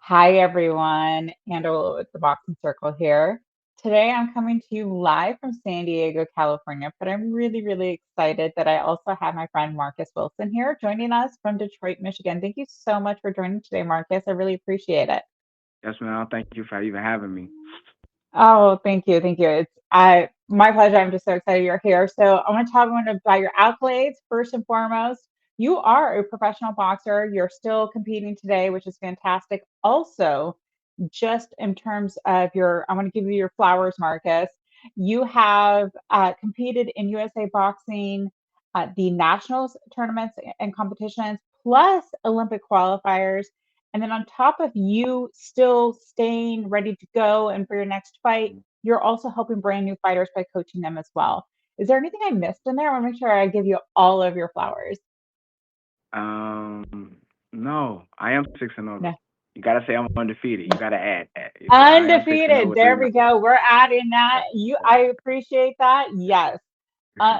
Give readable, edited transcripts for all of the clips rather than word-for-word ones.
Hi, everyone. Handle with the Boxing Circle here. Today, I'm coming to you live from San Diego, California, but I'm really, really excited that I also have my friend Marcus Wilson here joining us from Detroit, Michigan. Thank you so much for joining today, Marcus. I really appreciate it. Yes, man. Thank you for even having me. Oh, thank you, thank you. It's my pleasure. I'm just so excited you're here. So I want to talk about your accolades first and foremost. You are a professional boxer. You're still competing today, which is fantastic. Also, just in terms of I want to give you your flowers, Marcus. You have competed in USA Boxing, the nationals tournaments and competitions, plus Olympic qualifiers. And then on top of you still staying ready to go and for your next fight, you're also helping brand new fighters by coaching them as well. Is there anything I missed in there? I want to make sure I give you all of your flowers. No, I am 6-0 though. No. You gotta say I'm undefeated. You gotta add that. You say I am 6-0 Undefeated. with There three we go. We're adding that. I losses. appreciate that. Yes.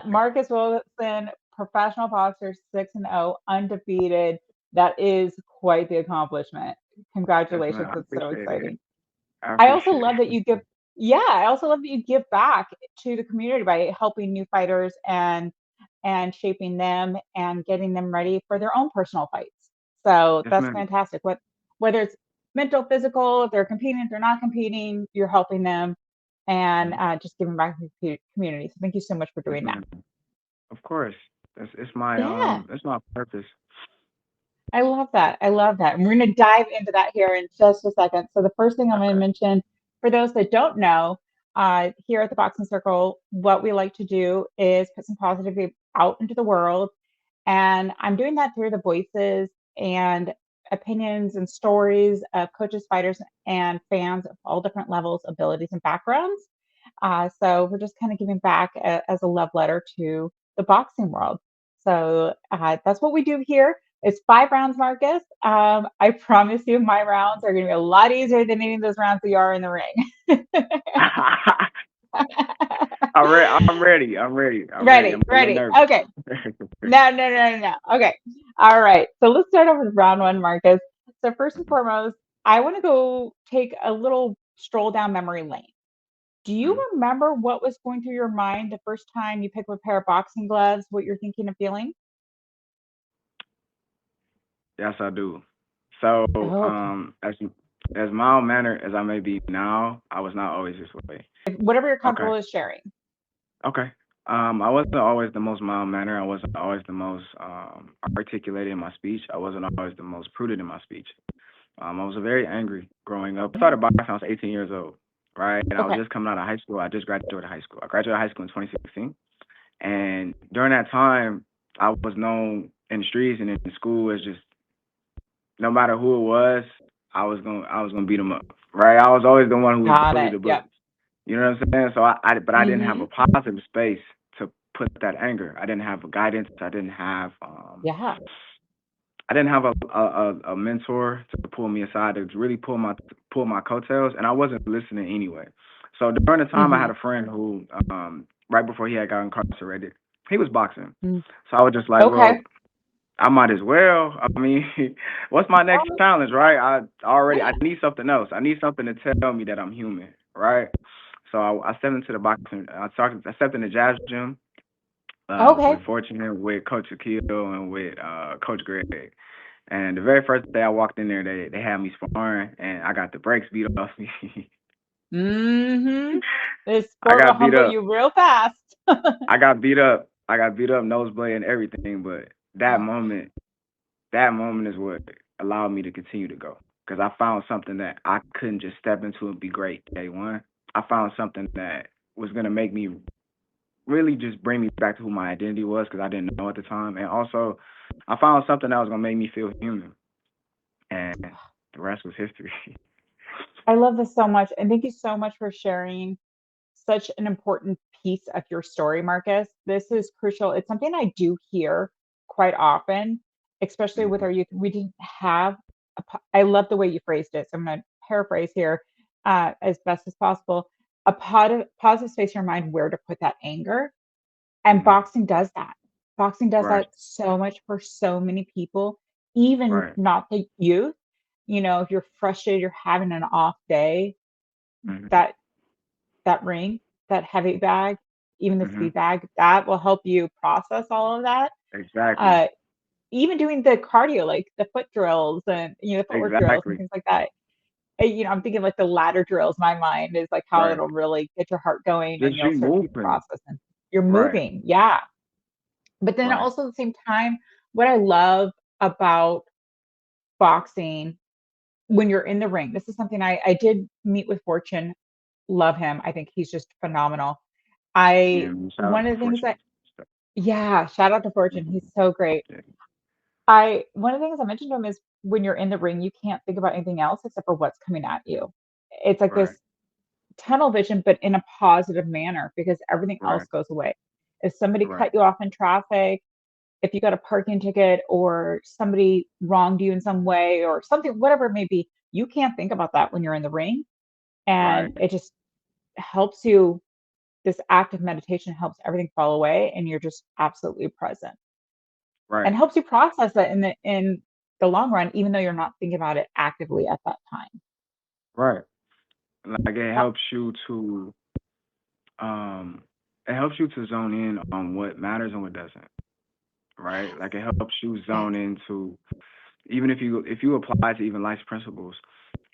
Marcus Wilson, professional boxer, 6-0, undefeated. That is quite the accomplishment. Yes, man. Congratulations. I That's so appreciate it. exciting. I I also appreciate love that it. you give, yeah, I also love that you give back to the community by helping new fighters and shaping them and getting them ready for their own personal fights. So Yes, that's man. fantastic. Whether it's mental, physical, if they're competing, if they're not competing, you're helping them and Mhm. just giving back to the community. So thank you so much for Yes, doing that. man. Of course. Yeah. It's my purpose. I love that. I love that. And we're going to dive into that here in just a second. So, the first thing I'm going to Okay. mention for those that don't know, here at the Boxing Circle, what we like to do is put some positivity out into the world. And I'm doing that through the voices and opinions and stories of coaches, fighters, and fans of all different levels, abilities, and backgrounds. So, we're just kind of giving back as a love letter to the boxing world. So, that's what we do here. It's 5 rounds, Marcus. I promise you, my rounds are going to be a lot easier than any of those rounds that you are in the ring. I'm ready. I'm ready. I'm ready. Ready, I'm a little ready. nervous. Okay. No, no, no, no, no. Okay. All right. So let's start off with round one, Marcus. So, first and foremost, I want to go take a little stroll down memory lane. Do you Mhm. remember what was going through your mind the first time you picked up a pair of boxing gloves, what you're thinking and feeling? Yes, I do. So, Oh, okay. as mild mannered as I may be now, I was not always this way. Whatever you're Okay. comfortable with sharing. Okay. I wasn't always the most mild mannered. I wasn't always the most articulated in my speech. I wasn't always the most prudent in my speech. I was very angry growing up. I started boxing when I was 18 years old, right? And I was Okay. just coming out of high school. I just graduated high school. I graduated high school in 2016. And during that time, I was known in the streets and in school as just no matter who it was, I was gonna beat them up, right? I was always the one who would Got bully it. the Yep. bullies. You know what I'm saying? So but I didn't have Mm-hmm. a positive space to put that anger. I didn't have a guidance. Yeah. I didn't have a mentor to pull me aside to really pull my coattails, and I wasn't listening anyway. So during the time, I Mm-hmm. had a friend who, right before he had got incarcerated, he was boxing. Mm. So I was just like, well, Okay. I might as well. I mean, what's my next challenge, right? I Yeah. need something else. I need something to tell me that I'm human, right? So I stepped into the boxing. I stepped in the jazz gym with Okay. Fortune, with Coach Akil, and with Coach Greg. And the very first day I walked in there, they had me sparring, and I got the brakes beat off me. Mm-hmm. This I sport will got beat humble up. you real fast. I got beat up. I got beat up, nosebleed, and everything. But that moment, that moment is what allowed me to continue to go. Because I found something that I couldn't just step into and be great day one. I found something that was gonna make me really just bring me back to who my identity was because I didn't know at the time. And also, I found something that was gonna make me feel human. And the rest was history. I love this so much. And thank you so much for sharing such an important piece of your story, Marcus. This is crucial. It's something I do hear quite often, especially with Mhm. our youth. We didn't have, I love the way you phrased it. So I'm going to paraphrase here as best as possible. Positive space in your mind where to put that anger. And Mhm. boxing does that. Boxing does Right. that so much for so many people, even Right. not the youth. if you're frustrated, you're having an off day, Mhm. that that ring, that heavy bag, even the Mhm. speed bag, that will help you process all of that. Exactly. Uh, Even doing the cardio, like the foot drills and the footwork drills and Exactly. things like that. I'm thinking like the ladder drills. My mind is like how Right. it'll really get your heart going, and Just you'll you start to moving. process and you're Right. moving. Yeah. But then Right. also at the same time, what I love about boxing when you're in the ring, this is something I did meet with Fortune, love him. I think he's just phenomenal. Yeah. I Shout out One to of the things Fortune. that yeah, shout out to Fortune. Mhm. He's so great. Yeah. I One of the things I mentioned to him is when you're in the ring, you can't think about anything else except for what's coming at you. It's like Right. this tunnel vision, but in a positive manner because everything else Right. goes away. If somebody Right. cut you off in traffic, if you got a parking ticket or somebody wronged you in some way or something, whatever it may be, you can't think about that when you're in the ring. Right. And it just helps you, this active meditation helps everything fall away and you're just absolutely present and Right. helps you process it in the long run, even though you're not thinking about it actively at that time. Right. Like Uh, um it helps you to zone in on what matters and what doesn't. Right? Like it helps you Yes. zone into, even if you apply to even life's principles,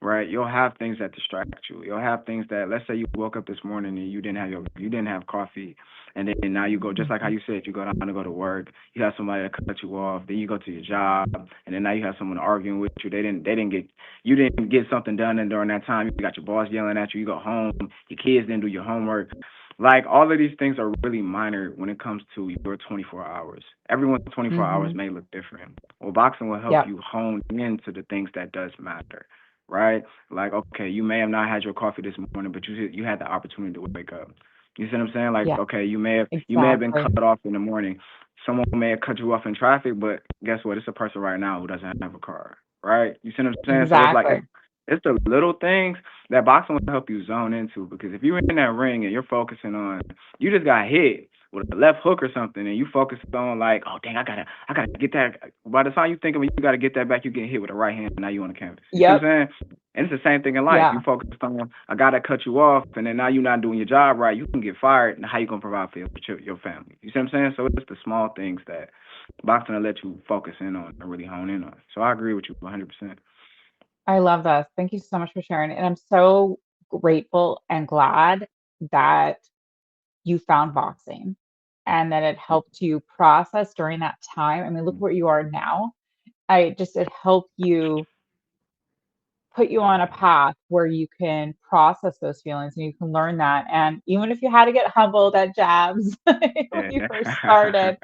right? You'll have things that distract you. You'll have things that, let's say you woke up this morning and you didn't have coffee, and then now you go, just like how Mhm. you said, you go down to go to work. You have somebody that cut you off. Then you go to your job, and then now you have someone arguing with you. They didn't get you didn't get something done, and during that time you got your boss yelling at you. You go home. Your kids didn't do your homework. Like all of these things are really minor when it comes to your 24 hours. Everyone's 24 hours Mhm. may look different. Well, boxing will help Yep. you hone into the things that does matter, right? Like, okay, you may have not had your coffee this morning, but you had the opportunity to wake up. You see what I'm saying? Like, Yeah. okay, you may have been Exactly. cut off in the morning. Someone may have cut you off in traffic, but guess what? It's a person right now who doesn't have a car, right? You see what I'm saying? So it's like Exactly. it's the little things that boxing will help you zone into, because if you're in that ring and you're focusing on, you just got hit with a left hook or something, and you focus on like, oh dang, I gotta get that. By the time you think of it, you gotta get that back. You get hit with a right hand, and now you on the canvas. You see what Yep. I'm saying? And it's the same thing in life. You Yeah. focus on a guy that cut you off, and then now you're not doing your job right. You can get fired, and how you gonna provide for your family? You see what I'm saying? So it's the small things that boxing will let you focus in on and really hone in on. So I agree with you 100%. I love this. Thank you so much for sharing. And I'm so grateful and glad that you found boxing and that it helped you process during that time. I mean, look where you are now. It helped you put you on a path where you can process those feelings and you can learn that. And even if you had to get humbled at jabs when Yeah. you first started,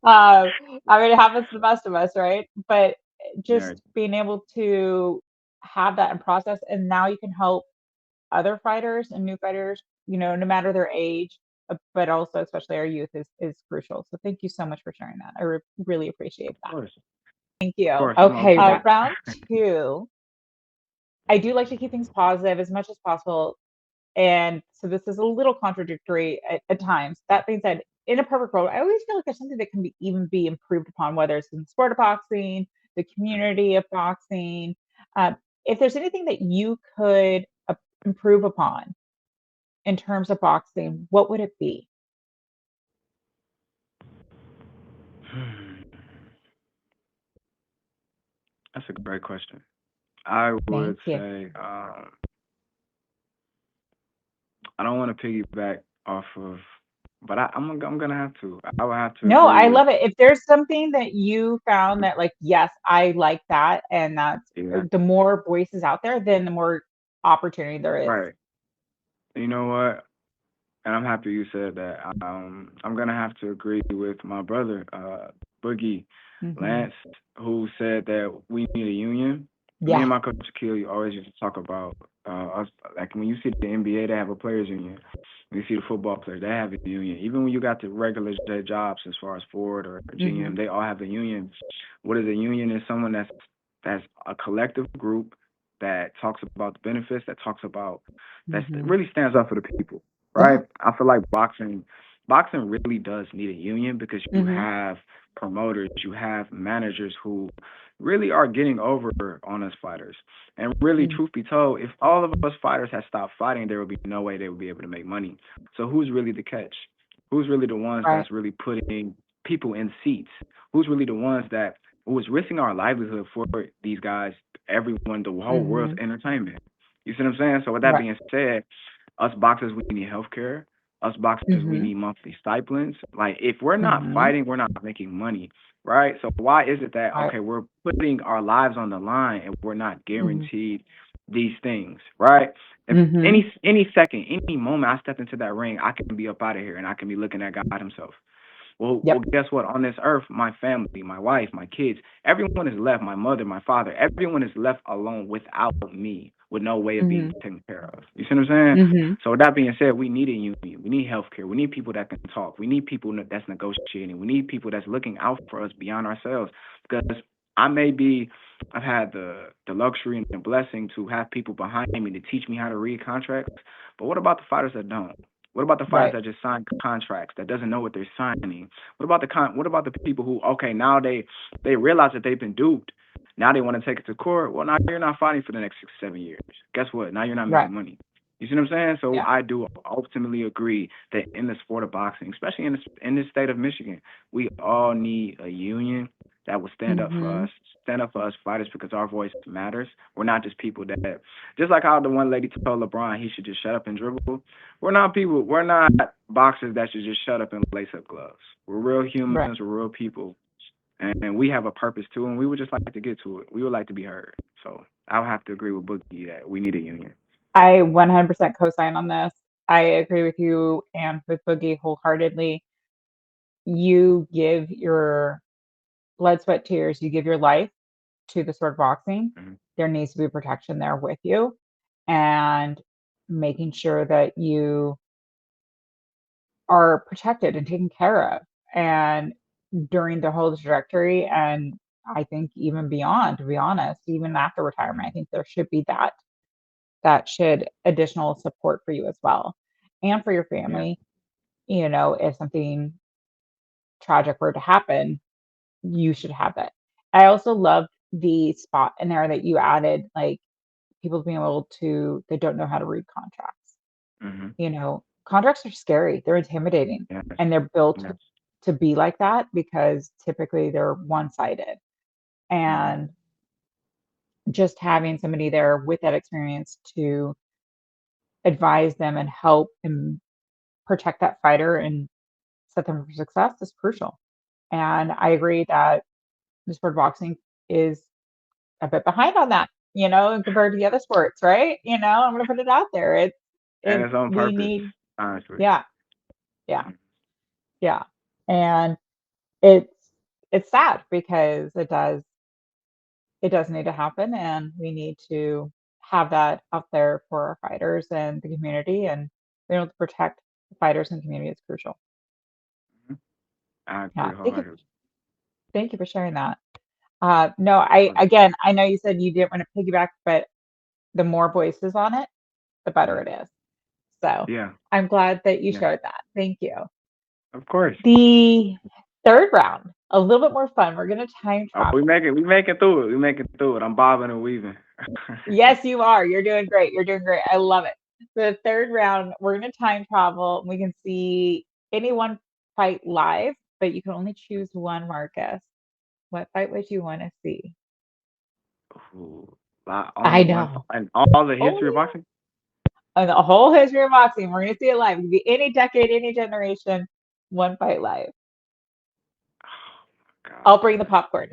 uh, I mean, it happens to the best of us, right? But Yeah. just being able to have that and process, and now you can help other fighters and new fighters, no matter their age, but also especially our youth is crucial. So thank you so much for sharing that. Really appreciate Of that. course. Thank Of you. course. I'm Okay, open to round two. I do like to keep things positive as much as possible. And so this is a little contradictory at times. That being said, in a perfect world, I always feel like there's something that can be improved upon, whether it's in the sport of boxing, the community of boxing. Uh, if there's anything that you could improve upon in terms of boxing, what would it be? it. That's a great question. I would Thank you. say, I don't want to piggyback off of, but I'm gonna have to. I would have to No, agree I with. love it. If there's something that you found that, like, yes, I like that, and that's Yeah, the more voices out there, then the more opportunity there is. right. You know what? And I'm happy you said that. I'm gonna have to agree with my brother, Boogie Hmm. Lance, who said that we need a union. Me and Yeah. my coach Akil always used to talk about us. Like when you see the NBA, they have a players union. When you see the football players, they have a union. Even when you got the regular day jobs, as far as Ford or GM, Hmm. they all have a union. What is a union? Is someone that's a collective group that talks about the benefits, that talks about that Hmm. really stands up for the people, Yeah. right? I feel like boxing really does need a union, because you Hmm. have promoters, you have managers who really are getting over on us fighters. And really, Mm, truth be told, if all of us fighters had stopped fighting, there would be no way they would be able to make money. So who's really the catch? Who's really the ones right. that's really putting people in seats? Who's really the ones that who is risking our livelihood for these guys, everyone, the whole world's Mhm. entertainment? You see what I'm saying? So with that Right. being said, us boxers we need health care. Us boxers we Mhm. need monthly stipends. Like if we're not Mhm. fighting, we're not making money, right? So why is it that Right. okay, we're putting our lives on the line and we're not Mhm. guaranteed these things, right? If Mhm. any second, any moment I step into that ring, I can be up out of here and I can be looking at God Himself. Well, Yep. guess what? On this earth, my family, my wife, my kids, everyone is left. My mother, my father, everyone is left alone without me, with no way of being Mhm. taken care of. You see what I'm saying? Mhm. So with that being said, we need a union. We need healthcare. We need people that can talk. We need people that's negotiating. We need people that's looking out for us beyond ourselves. Because I may be, I've had the luxury and the blessing to have people behind me to teach me how to read contracts. But what about the fighters that don't? What about the fighters Right. that just sign contracts that doesn't know what they're signing? What about what about the people who okay now they realize that they've been duped. Now they want to take it to court. Well, now you're not fighting for the next 6 7 years. Guess what? Now you're not Right. making money. You see what I'm saying? So Yeah. I do ultimately agree that in the sport of boxing, especially in this state of Michigan, we all need a union that will Mhm. stand up for us fighters because our voice matters. We're not just people that, just like how the one lady told LeBron he should just shut up and dribble. We're not boxers that should just shut up and lace up gloves. We're real humans. Right. We're real people, and we have a purpose too. And we would just like to get to it. We would like to be heard. So I'll have to agree with Boogie that we need a union. I 100% co-sign on this. I agree with you and with Boogie wholeheartedly. You give your blood, sweat, tears, you give your life to the sport of boxing. Hmm. There needs to be protection there with you and making sure that you are protected and taken care of. And during the whole trajectory, and I think even beyond, to be honest, even after retirement, I think there should be that should additional support for you as well and for your Yeah. family. If something tragic were to happen, you should have it. I also love the spot in there that you added, like people being able to, they don't know how to read contracts. Hmm. Contracts are scary, they're intimidating, Yes. and they're built Yes. to be like that because typically they're one-sided. Hmm. And just having somebody there with that experience to advise them and help and protect that fighter and set them for success is crucial. And I agree that the sport of boxing is a bit behind on that, compared to the other sports, right? I'm gonna put it out there. And It's it's on we purpose, need, honestly. yeah, yeah, yeah. And it's it's sad because it does need to happen, and we need to have that out there for our fighters and the community, and being able to protect the fighters and community is crucial. Mhm. I Yeah, agree wholeheartedly. thank you for sharing that. No, Of I course. again, I know you said you didn't want to piggyback, but the more voices on it, the better Yeah. it is. So Yeah. I'm glad that you Yeah. shared that. Thank you. Of course. The third round, a little bit more fun. We're gonna time Oh, we travel. make it. We making through it. We making through it. I'm bobbing and weaving. Yes, you are. You're doing great. You're doing great. I love it. The third round, we're gonna time travel. We can see any one fight live, but you can only choose one, Marcus. What fight would you want to see? Ooh, only I one know. and all the history Only of boxing. in the whole history of boxing, we're gonna see it live. It could be any decade, any generation, one fight live. Oh I'll God. bring the popcorn.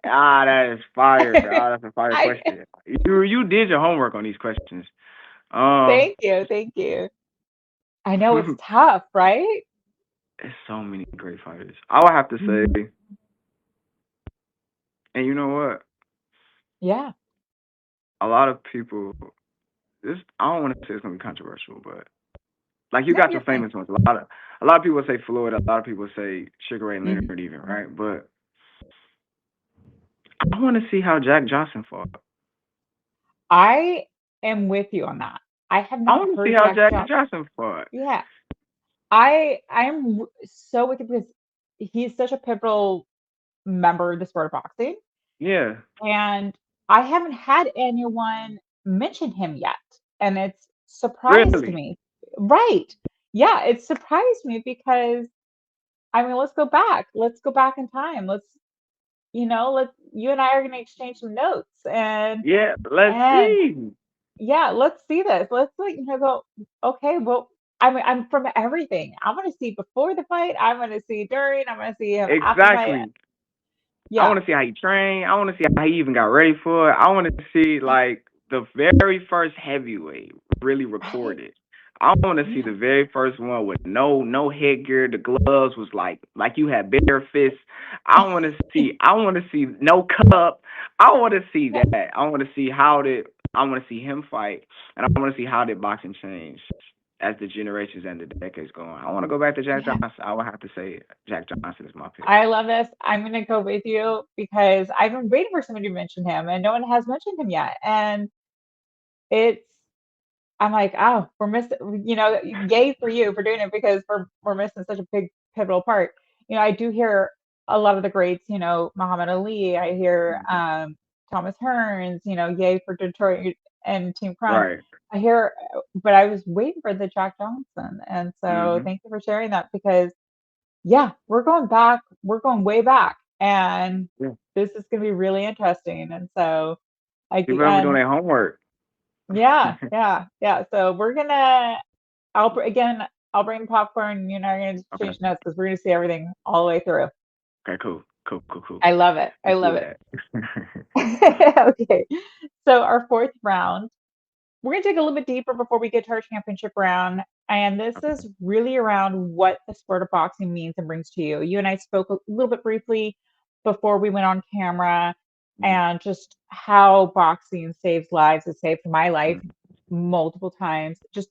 Ah, that is fire. Ah, that's a fire I question. You did your homework on these questions. Um, thank you, thank you. I know it's tough, right? it's so many great fighters. I would have to Mhm. say, and you know what? Yeah, A lot of people. This I don't want to say it's gonna be controversial, but like you no, got you're your fine. famous ones. A lot of people say Floyd. A lot of people say Sugar Ray Mhm. Leonard, even right. But I want to see how Jack Johnson fought. I am with you on that. I have I not want to see heard how Jack Jack Jump. Johnson fought. Yeah, I'm so with you because he's such a pivotal member of the sport of boxing. Yeah. and I haven't had anyone mention him yet, and it's surprised Really. me. Right. Yeah, it surprised me because I mean, let's go back. Let's go back in time. Let's you and I are gonna exchange some notes Yeah. Let's and see. yeah, let's see this. Let's go, okay, well, I mean, I'm from everything. I want to see before the fight. I want to see during. I want to see him after the fight. Exactly. I Yeah. want to see how he trained. I want to see how he even got ready for it. I want to see like the very first heavyweight really Right. recorded. I want to see Yeah. the very first one with no headgear. The gloves was like you had bare fists. I want to see no cup. I want to see Yeah. that. I want to see him fight, and I want to see how did boxing change as the generations and the decades go on. I want to go back to Jack Yeah. Johnson. I would have to say Jack Johnson is my pick. I love this. I'm gonna go with you because I've been waiting for somebody to mention him, and no one has mentioned him yet. And it's I'm like, oh, we're missing. Yay for you for doing it because we're missing such a big pivotal part. I do hear a lot of the greats. Muhammad Ali. I hear Mhm. Thomas Hearns. Yay for Detroit and Team Crunch. Right. I hear, but I was waiting for the Jack Johnson, and so Mhm. thank you for sharing that because yeah, we're going back. We're going way back, and Yeah. this is going to be really interesting. And so People ever doing again, their homework. yeah, yeah, yeah. So again, I'll bring popcorn. You and I are going to Okay. change notes because we're going to see everything all the way through. Okay. Cool. Cool. Cool. Cool. I love it. I Let's love do it. that. Okay. So our fourth round, we're going to dig a little bit deeper before we get to our championship round. And this Okay. is really around what the sport of boxing means and brings to you. You and I spoke a little bit briefly before we went on camera Mhm. and just how boxing saves lives. It saved my life Mhm. multiple times, just,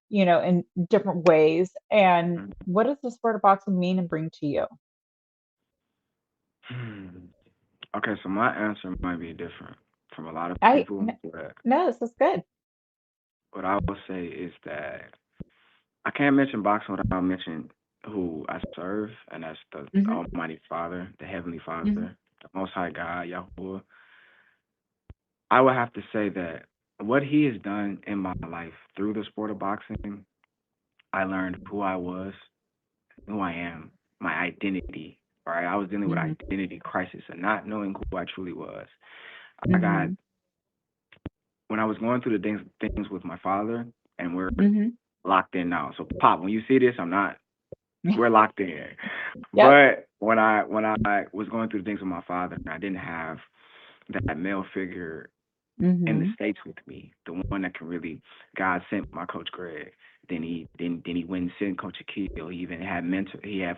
in different ways. And Mhm. what does the sport of boxing mean and bring to you? Hmm. Okay. So my answer might be different from a lot of I, people, n- but no, this is good. what I will say is that I can't mention boxing without mentioning who I serve, and that's the Hmm. Almighty Father, the Heavenly Hmm. Father, the Most High God, Yahuwah. I would have to say that what He has done in my life through the sport of boxing, I learned who I was, who I am, my identity. Right, I was dealing with Hmm. identity crisis and not knowing who I truly was. I got Hmm. when I was going through the things with my father, and we're Hmm. locked in now. So, Pop, when you see this, I'm not. We're locked in. Yep. But when I was going through the things with my father, I didn't have that male figure in the Hmm. states with me, the one that can really. God sent my coach Greg. Then he went and sent Coach Akil. He even had mentor. He had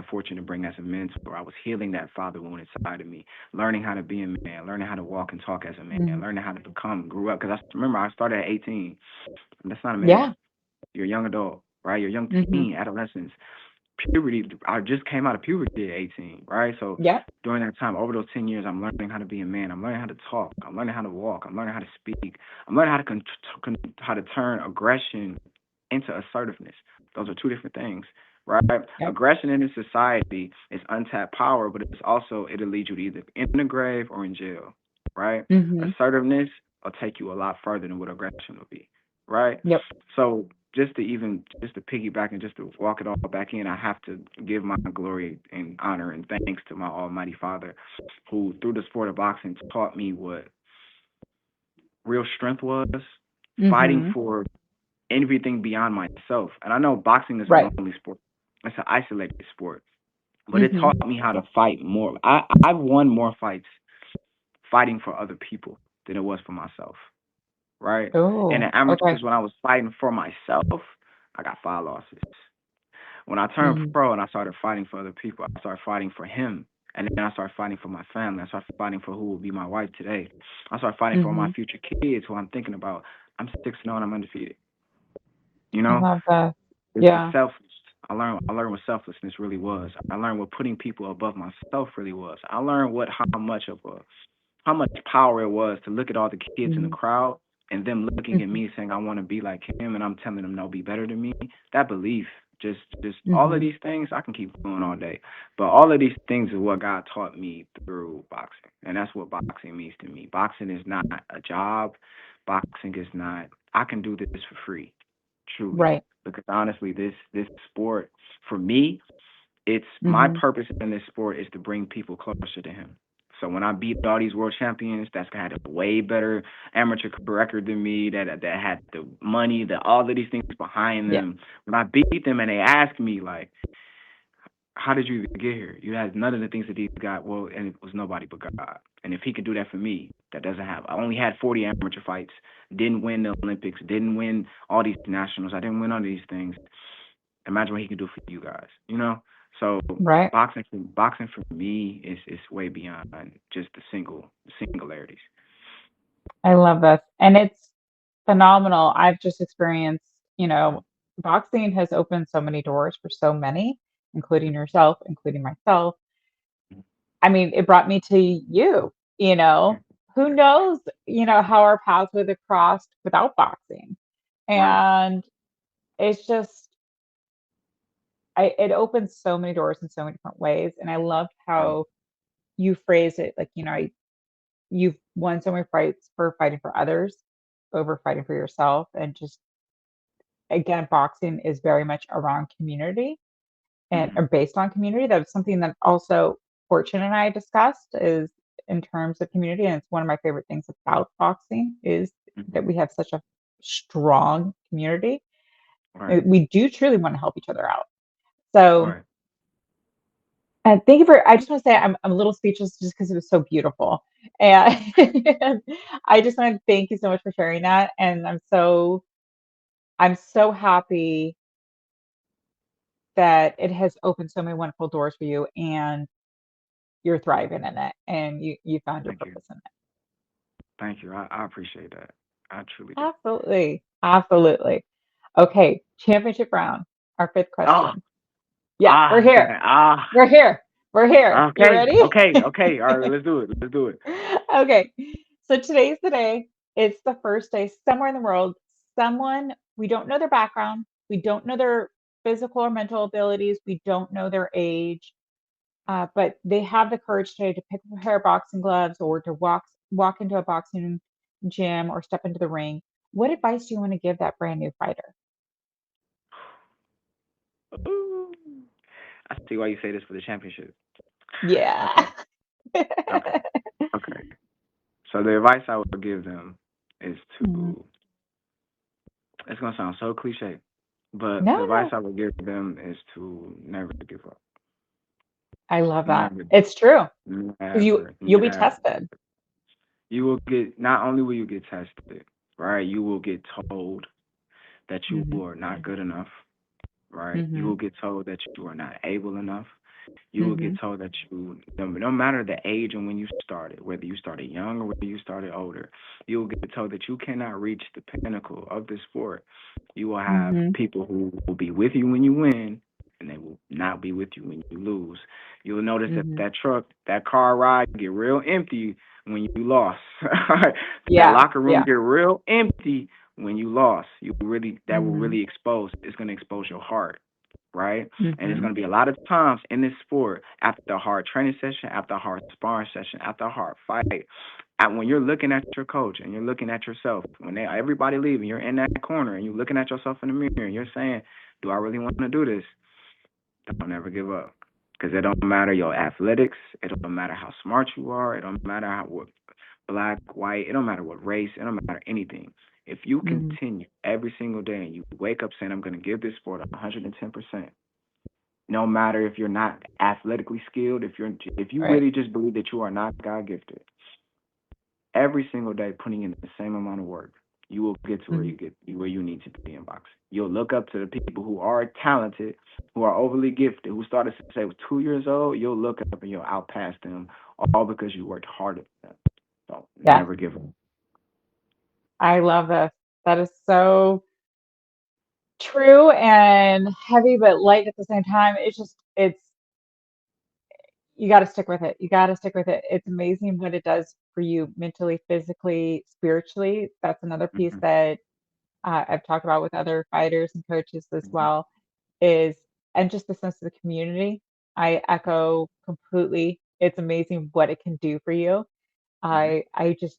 fortune to bring as a mentor. I was healing that father wound inside of me, learning how to be a man, learning how to walk and talk as a man, Hmm. learning how to become. Grew up because I remember I started at 18. That's not a Yeah. man. You're a young adult, right? You're a young Hmm. teen, adolescence, puberty. I just came out of puberty at 18, right? So Yep. during that time, over those 10 years, I'm learning how to be a man. I'm learning how to talk. I'm learning how to walk. I'm learning how to speak. I'm learning how to how to turn aggression into assertiveness. Those are two different things, right? Yep. Aggression in this society is untapped power, but it's also it'll lead you to either in the grave or in jail, right? Mhm. Assertiveness will take you a lot further than what aggression will be, right? Yep. So just to piggyback and just to walk it all back in, I have to give my glory and honor and thanks to my Almighty Father, who through the sport of boxing taught me what real strength was, fighting Mhm. for everything beyond myself. And I know boxing is a Right. lonely sport; it's an isolated sport, but it taught Mhm. me how to fight more. I've won more fights fighting for other people than it was for myself, right? And Oh, the okay. amateurs, when I was fighting for myself, I got 5 losses. When I turned Mhm. pro and I started fighting for other people, I started fighting for him. And then I started fighting for my family. I started fighting for who will be my wife today. I started fighting for my Mhm. future kids who I'm thinking about. I'm 6-0 and I'm undefeated. You I know, love that. it's Yeah. selfless. I learned what selflessness really was. I learned what putting people above myself really was. I learned what how much power it was to look at all the kids in the Mhm. crowd and them looking at Mhm. me saying I want to be like him and I'm telling them no, be better than me. That belief. Just all of Mhm. these things I can keep going all day. But all of these things is what God taught me through boxing. And that's what boxing means to me. Boxing is not a job. Boxing is not I can do this for free, truly. Right. Because honestly, this sport for me, it's my Mhm. purpose in this sport is to bring people closer to him. So when I beat all these world champions that's had a way better amateur record than me, that had the money, that all of these things behind Yeah. them, when I beat them and they ask me like, how did you even get here? You had none of the things that these got. Well, and it was nobody but God. And if He could do that for me, that doesn't have. I only had 40 amateur fights. Didn't win the Olympics. Didn't win all these nationals. I didn't win all these things. Imagine what He can do for you guys. You know. So Right. boxing for me is way beyond just the singularities. I love this. And it's phenomenal. I've just experienced, boxing has opened so many doors for so many, including yourself, including myself. I mean, it brought me to you, you know. Who knows, how our paths would have crossed without boxing. Right. And it's just it opens so many doors in so many different ways. And I loved Right. how you phrase it like, you've won so many fights for fighting for others over fighting for yourself. And just again, boxing is very much around community and Mm-hmm. or based on community. That's something that also Fortune and I discussed is in terms of community. And it's one of my favorite things about boxing is Mm-hmm. that we have such a strong community. Right. We do truly want to help each other out. So Right. thank you for. I just want to say I'm a little speechless just because it was so beautiful, and I just want to thank you so much for sharing that. And I'm so happy that it has opened so many wonderful doors for you, and you're thriving in it, and you found your Thank you. purpose in it. Thank you. I appreciate that. I truly do. Absolutely, absolutely. Okay, championship round. Our fifth Oh, question. Yeah, we're here. ah. We're here. We're here. You Okay, ready? okay, okay. All right, let's do it. Let's do it. Okay. So today's the day. It's the first day somewhere in the world. Someone, we don't know their background. We don't know their physical or mental abilities. We don't know their age. But they have the courage today to pick up a pair of boxing gloves or to walk into a boxing gym or step into the ring. What advice do you want to give that brand new fighter? Ooh. I see why you say this for the championship. Yeah. Okay, okay, okay. So the advice I would give them is Mhm. to. It's gonna sound so cliche, but No, the advice no. I would give them is to never give up. I love that. Never, It's true because never, you'll be never. tested. You will get. Not only will you get tested, right? You will get told that you Hmm. are not good enough, right? You Hmm. will get told that you are not able enough. You will Hmm. get told that no matter the age and when you started, whether you started young or whether you started older, you will get told that you cannot reach the pinnacle of the sport. You will have Hmm. people who will be with you when you win, and they will not be with you when you lose. You will notice that Hmm. that car ride get real empty when you lost. That Yeah, locker room yeah. get real empty when you lost. That will Mhm, really expose. It's going to expose your heart, right? And there's mhm, going to be a lot of times in this sport, after a hard training session, after a hard sparring session, after a hard fight, when you're looking at your coach and you're looking at yourself, when everybody leaving, you're in that corner and you're looking at yourself in the mirror and you're saying, "Do I really want to do this?" Don't ever give up, because it don't matter your athletics, it don't matter how smart you are, it don't matter what black, white, it don't matter what race, it don't matter anything. If you mhm. continue every single day and you wake up saying, "I'm going to give this sport 110%," no matter if you're not athletically skilled, if you Right. really just believe that you are not God gifted, every single day putting in the same amount of work, you will get to Mhm. where you need to be in boxing. You'll look up to the people who are talented, who are overly gifted, who started since they were 2 years old. You'll look up and you'll outpass them, all because you worked harder than them. So Yeah, never give up. I love this. That is so true and heavy, but light at the same time. It's you got to stick with it. You got to stick with it. It's amazing what it does for you mentally, physically, spiritually. That's another piece Hmm. that I've talked about with other fighters and coaches as Hmm. well. is and just the sense of the community. I echo completely. It's amazing what it can do for you. Hmm. I just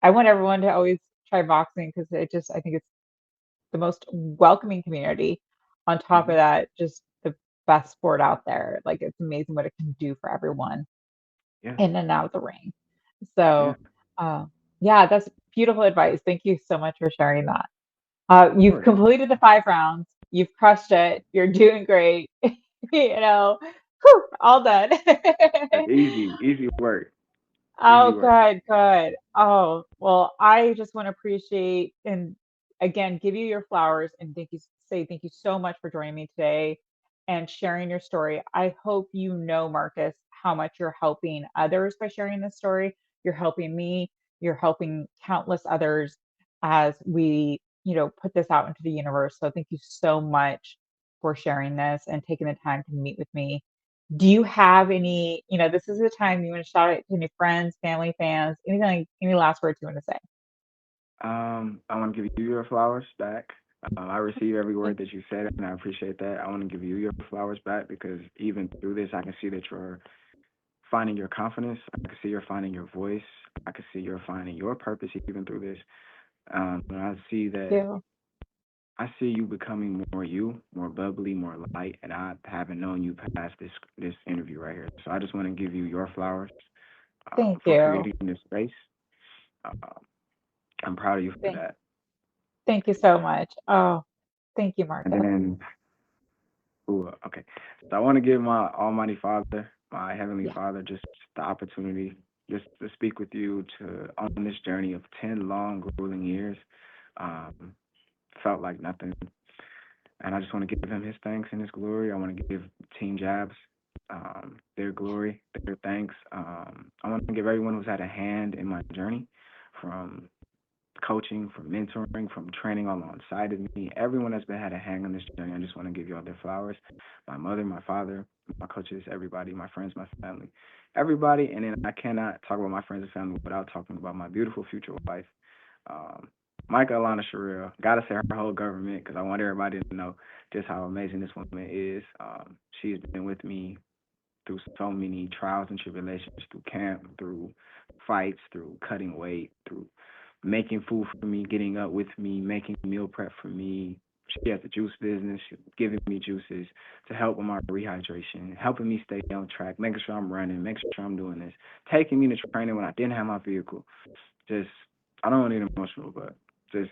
I want everyone to always try boxing because I think it's the most welcoming community. On top of Hmm. that, just the best sport out there. Like it's amazing what it can do for everyone Yeah. in and out of the ring. Yeah. So, uh, yeah, that's beautiful advice. Thank you so much for sharing that. Of You've course. completed the 5 rounds. You've crushed it. You're doing great. Whew, all done. Easy, easy work. Easy Oh, work. good, good. Oh, well, I just want to appreciate and again give you your flowers and thank you so much for joining me today and sharing your story. I hope you know, Marcus, how much you're helping others by sharing this story. You're helping me, you're helping countless others as we, put this out into the universe. So thank you so much for sharing this and taking the time to meet with me. Do you have this is the time you want to shout out to any friends, family, fans, anything like any last words you want to say? I want to give you your flowers back. I receive every word that you said, and I appreciate that. I want to give you your flowers back because even through this, I can see that you're finding your confidence. I can see you're finding your voice. I can see you're finding your purpose even through this. And Thank you. I see you becoming more you, more bubbly, more light, and I haven't known you past this interview right here. So I just want to give you your flowers Thank for you. creating this space. Uh, I'm proud of you for Thank that. thank you so much. Oh, thank you, And Marcus. then, ooh, okay. So I want to give my Almighty Father, my Heavenly Yeah. Father, just the opportunity just to speak with you to on this journey of 10 long, grueling years. Um, felt like nothing. And I just want to give him his thanks and his glory. I want to give Team Jabs their glory, their thanks. I want to give everyone who's had a hand in my journey, from coaching, from mentoring, from training alongside of me. Everyone that's been had a hand on this journey, I just want to give you all their flowers. My mother, my father, my coaches, everybody, my friends, my family, everybody. And then I cannot talk about my friends and family without talking about my beautiful future wife, um, Micah Alana Sherrill. Gotta say her whole government because I want everybody to know just how amazing this woman is. She's been with me through so many trials and tribulations, through camp, through fights, through cutting weight, through making food for me, getting up with me, making meal prep for me. She has a juice business. She's giving me juices to help with my rehydration, helping me stay on track, making sure I'm running, making sure I'm doing this, taking me to training when I didn't have my vehicle. Just, I don't want to get emotional, but just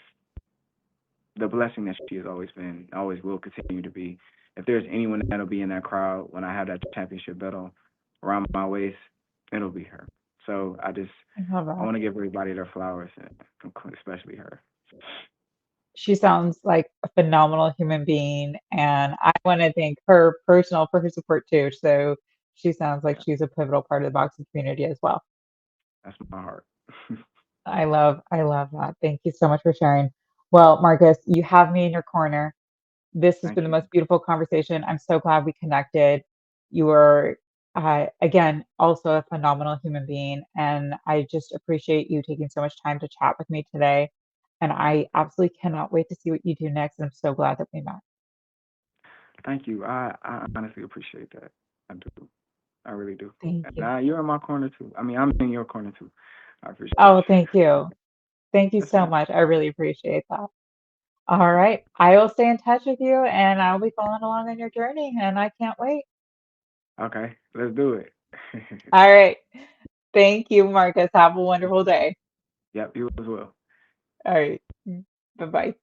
the blessing that she has always been, always will continue to be. If there's anyone that'll be in that crowd when I have that championship belt around my waist, it'll be her. So I love I that. want to give everybody their flowers, and especially her. She sounds like a phenomenal human being, and I want to thank her personal for her support too. So she sounds like Yeah, she's a pivotal part of the boxing community as well. that's my heart. I love that. Thank you so much for sharing. Well, Marcus, you have me in your corner. This has been Thank the you. most beautiful conversation. I'm so glad we connected. You are, again, also a phenomenal human being. And I just appreciate you taking so much time to chat with me today. And I absolutely cannot wait to see what you do next. And I'm so glad that we met. Thank you. I honestly appreciate that. I do. I really do. Thank And you. you're in my corner too. I mean, I'm in your corner too. I appreciate Oh, you. thank you. Thank you Yes, so ma'am. much. I really appreciate that. All right. I will stay in touch with you and I'll be following along on your journey. And I can't wait. Okay, let's do it. All right. Thank you, Marcus. Have a wonderful day. Yep, you as well. All right. Bye bye.